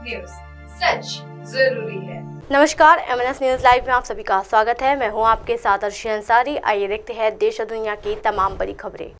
News, सच जरूरी है। नमस्कार, MNS न्यूज लाइव में आप सभी का स्वागत है। मैं हूं आपके साथ अर्शी अंसारी। आइए देखते हैं देश और दुनिया की तमाम बड़ी खबरें।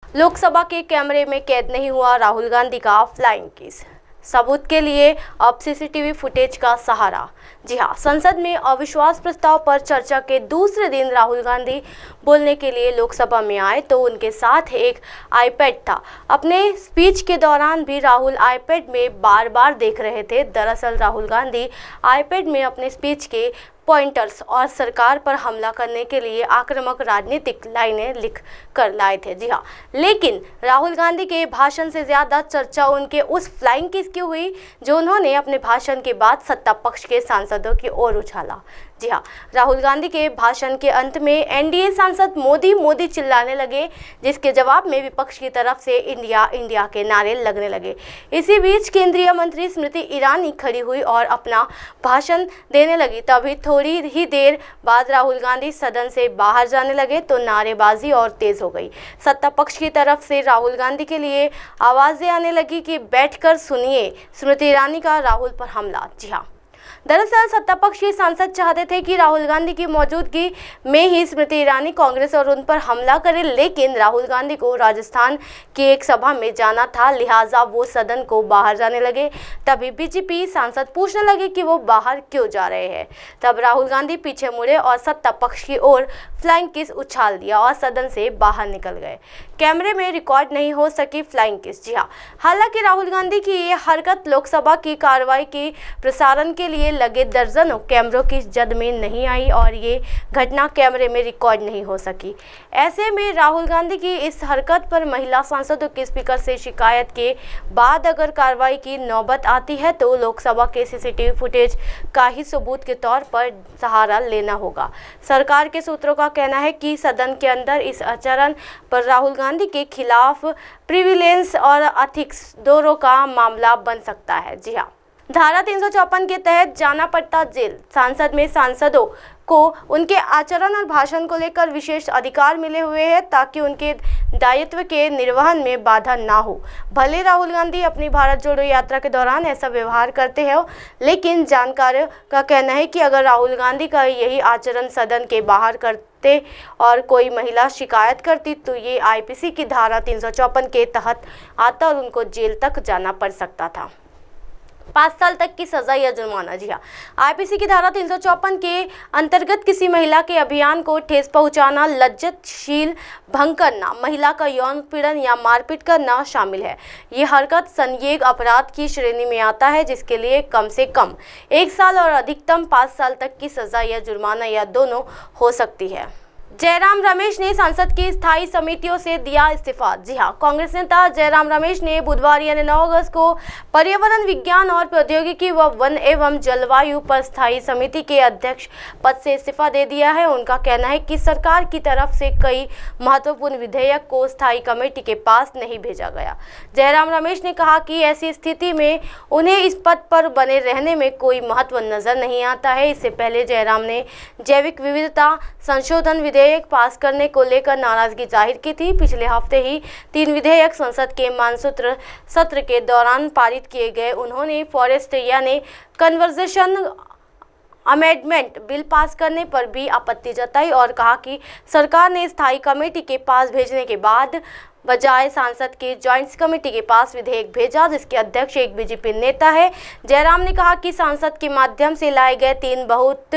लोकसभा के कैमरे में कैद नहीं हुआ राहुल गांधी का फ्लाइंग किस, सबूत के लिए अब CCTV फुटेज का सहारा। जी हां, संसद में अविश्वास प्रस्ताव पर चर्चा के दूसरे दिन राहुल गांधी बोलने के लिए लोकसभा में आए तो उनके साथ एक आईपैड था। अपने स्पीच के दौरान भी राहुल आईपैड में बार बार देख रहे थे। दरअसल राहुल गांधी आईपैड में अपने स्पीच के पॉइंटर्स और सरकार पर हमला करने के लिए आक्रामक राजनीतिक लाइनें लिख कर लाए थे। जी हाँ, लेकिन राहुल गांधी के भाषण से ज़्यादा चर्चा उनके उस फ्लाइंग किस की हुई जो उन्होंने अपने भाषण के बाद सत्ता पक्ष के सांसदों की ओर उछाला। जी हाँ, राहुल गांधी के भाषण के अंत में NDA सांसद मोदी मोदी चिल्लाने लगे, जिसके जवाब में विपक्ष की तरफ से इंडिया इंडिया के नारे लगने लगे। इसी बीच केंद्रीय मंत्री स्मृति ईरानी खड़ी हुई और अपना भाषण देने लगी। तभी थोड़ी ही देर बाद राहुल गांधी सदन से बाहर जाने लगे तो नारेबाजी और तेज हो गई। सत्ता पक्ष की तरफ से राहुल गांधी के लिए आवाजें आने लगी कि बैठकर सुनिए स्मृति ईरानी का राहुल पर हमला। जी हाँ, दरअसल सत्ता पक्ष के सांसद चाहते थे कि राहुल गांधी की मौजूदगी में ही स्मृति ईरानी कांग्रेस और उन पर हमला करे, लेकिन राहुल गांधी को राजस्थान की एक सभा में जाना था, लिहाजा वो सदन को बाहर जाने लगे। तभी BJP सांसद पूछने लगे कि वो बाहर क्यों जा रहे हैं। तब राहुल गांधी पीछे मुड़े और सत्ता पक्ष की ओर फ्लाइंग किस उछाल दिया और सदन से बाहर निकल गए। कैमरे में रिकॉर्ड नहीं हो सकी फ्लाइंग किस। जी हाँ, हालांकि राहुल गांधी की ये हरकत लोकसभा की कार्रवाई की प्रसारण के लिए लगे दर्जनों कैमरों की जद में नहीं आई और ये घटना कैमरे में रिकॉर्ड नहीं हो सकी। ऐसे में राहुल गांधी की इस हरकत पर महिला सांसदों के स्पीकर से शिकायत के बाद अगर कार्रवाई की नौबत आती है तो लोकसभा के CCTV फुटेज का ही सबूत के तौर पर सहारा लेना होगा। सरकार के सूत्रों का कहना है कि सदन के अंदर इस आचरण पर राहुल गांधी के खिलाफ प्रिविलेंस और एथिक्स दोनों का मामला बन सकता है। जी हाँ, धारा 354 के तहत जाना पड़ता जेल। सांसद में सांसदों को उनके आचरण और भाषण को लेकर विशेष अधिकार मिले हुए हैं ताकि उनके दायित्व के निर्वहन में बाधा ना हो। भले राहुल गांधी अपनी भारत जोड़ो यात्रा के दौरान ऐसा व्यवहार करते हैं, लेकिन जानकारों का कहना है कि अगर राहुल गांधी का यही आचरण सदन के बाहर करते और कोई महिला शिकायत करती तो ये IPC की धारा 354 के तहत आता और उनको जेल तक जाना पड़ सकता था। 5 साल तक की सजा या जुर्माना। जी हाँ, IPC की धारा 354 के अंतर्गत किसी महिला के अभियान को ठेस पहुंचाना, लज्जतशील भंग करना, महिला का यौन पीड़न या मारपीट करना शामिल है। ये हरकत संज्ञेय अपराध की श्रेणी में आता है, जिसके लिए कम से कम 1 साल और अधिकतम 5 साल तक की सजा या जुर्माना या दोनों हो सकती है। जयराम रमेश ने संसद की स्थायी समितियों से दिया इस्तीफा। जी हां, कांग्रेस नेता जयराम रमेश ने बुधवार यानी 9 अगस्त को पर्यावरण विज्ञान और प्रौद्योगिकी व वन एवं जलवायु पर स्थायी समिति के अध्यक्ष पद से इस्तीफा दे दिया है। उनका कहना है कि सरकार की तरफ से कई महत्वपूर्ण विधेयक को स्थायी कमेटी के पास नहीं भेजा गया। जयराम रमेश ने कहा कि ऐसी स्थिति में उन्हें इस पद पर बने रहने में कोई महत्व नजर नहीं आता है। इससे पहले जयराम ने जैविक विविधता संशोधन विधेयक पास करने को लेकर नाराजगी जाहिर की थी। पिछले हफ्ते ही 3 विधेयक संसद के मानसूत्र सत्र के दौरान पारित किए गए। उन्होंने फॉरेस्ट यानी कन्वर्जेशन अमेंडमेंट बिल पास करने पर भी आपत्ति जताई और कहा कि सरकार ने स्थायी कमेटी के पास भेजने के बाद बजाय सांसद के ज्वाइंट कमेटी के पास विधेयक भेजा, जिसके अध्यक्ष एक BJP नेता है। जयराम ने कहा कि सांसद के माध्यम से लाए गए 3 बहुत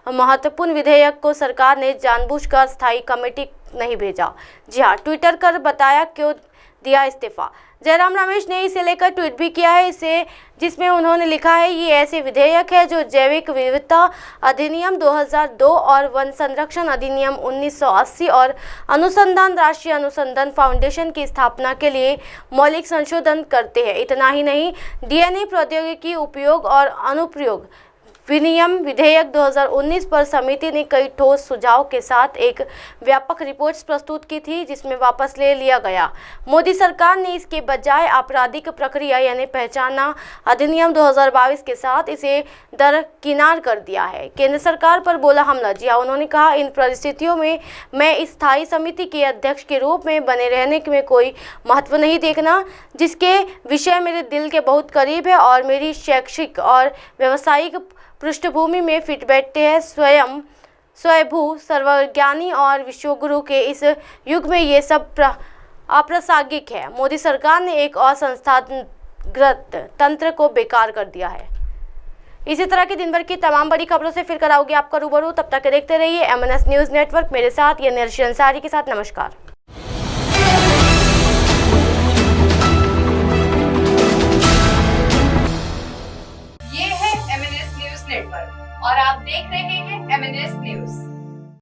महत्वपूर्ण विधेयक को सरकार ने जानबूझकर स्थायी कमेटी नहीं भेजा। जी हाँ, ट्विटर कर बताया क्यों दिया इस्तीफा। जयराम रमेश ने इसे लेकर ट्वीट भी किया है, जिसमें उन्होंने लिखा है, ये ऐसे विधेयक है जो जैविक विविधता अधिनियम 2002 और वन संरक्षण अधिनियम 1980 और अनुसंधान राष्ट्रीय अनुसंधान फाउंडेशन की स्थापना के लिए मौलिक संशोधन करते हैं। इतना ही नहीं, DNA प्रौद्योगिकी उपयोग और अनुप्रयोग, विनियम विधेयक 2019 पर समिति ने कई ठोस सुझाव के साथ एक व्यापक रिपोर्ट प्रस्तुत की थी, जिसमें वापस ले लिया गया। मोदी सरकार ने इसके बजाय आपराधिक प्रक्रिया यानी पहचाना अधिनियम 2022 के साथ इसे दरकिनार कर दिया है। केंद्र सरकार पर बोला हमला। जी हां, उन्होंने कहा, इन परिस्थितियों में मैं इस स्थायी समिति के अध्यक्ष के रूप में बने रहने में कोई महत्व नहीं देखना, जिसके विषय मेरे दिल के बहुत करीब है और मेरी शैक्षिक और व्यावसायिक पृष्ठभूमि में फिट बैठते हैं। स्वयंभू सर्वज्ञानी और विश्वगुरु के इस युग में ये सब अप्रासंगिक है। मोदी सरकार ने एक और संस्थागत तंत्र को बेकार कर दिया है। इसी तरह की दिन भर की तमाम बड़ी खबरों से फिर कराओगे आपका रूबरू। तब तक देखते रहिए MNS न्यूज़ नेटवर्क। मेरे साथ ये निर्शी अंसारी के साथ नमस्कार।